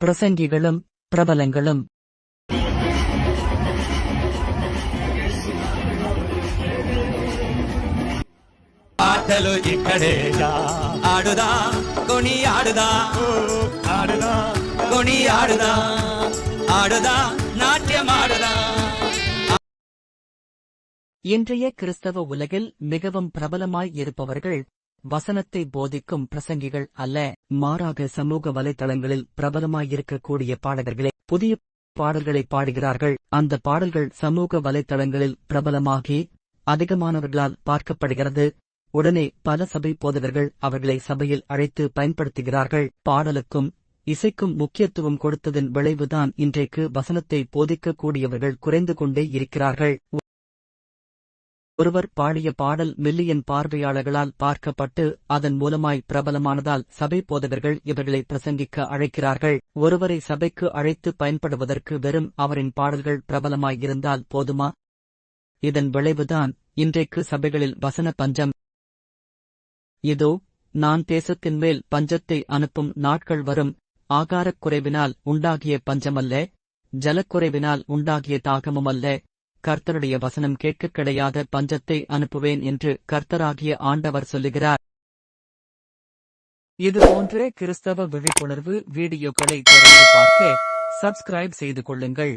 பிரசங்கிகளும் பிரபலங்களும். ఆటలు ఇక్కడే ఆడుదా కొని ఆడుదా ఆడుదా కొని ఆడుదా ఆడుదా నాట్యం ఆడుదా. இன்றைய கிறிஸ்தவ உலகில் மிகவும் பிரபலமாய் இருப்பவர்கள் வசனத்தை போதிக்கும் பிரசங்கிகள் அல்ல, மாறாக சமூக வலைதளங்களில் பிரபலமாயிருக்கக்கூடிய பாடகர்களே புதிய பாடல்களை பாடுகிறார்கள். அந்த பாடல்கள் சமூக வலைதளங்களில் பிரபலமாகி அதிகமானவர்களால் பார்க்கப்படுகிறது. உடனே பல சபை போதகர்கள் அவர்களை சபையில் அழைத்து பயன்படுத்துகிறார்கள். பாடலுக்கும் இசைக்கும் முக்கியத்துவம் கொடுத்ததன் விளைவுதான் இன்றைக்கு வசனத்தை போதிக்கக்கூடியவர்கள் குறைந்து கொண்டே இருக்கிறார்கள். ஒருவர் பாடிய பாடல் மில்லியன் பார்வையாளர்களால் பார்க்கப்பட்டு அதன் மூலமாய் பிரபலமானதால் சபை போதகர்கள் இவர்களை பிரசங்கிக்க அழைக்கிறார்கள். ஒருவரை சபைக்கு அழைத்து பயன்படுவதற்கு வெறும் அவரின் பாடல்கள் பிரபலமாயிருந்தால் போதுமா? இதன் விளைவுதான் இன்றைக்கு சபைகளில் வசன பஞ்சம். இதோ நான் தேசத்தின் மேல் பஞ்சத்தை அனுப்பும் நாட்கள் வரும். ஆகாரக் குறைவினால் உண்டாகிய பஞ்சமல்ல, ஜலக்குறைவினால் உண்டாகிய தாகமுமல்ல, கர்த்தருடைய வசனம் கேட்கக் கிடையாத பஞ்சத்தை அனுப்புவேன் என்று கர்த்தராகிய ஆண்டவர் சொல்லுகிறார். இதுபோன்ற கிறிஸ்தவ விழிப்புணர்வு வீடியோக்களை தொடர்ந்து பார்க்க சப்ஸ்கிரைப் செய்து கொள்ளுங்கள்.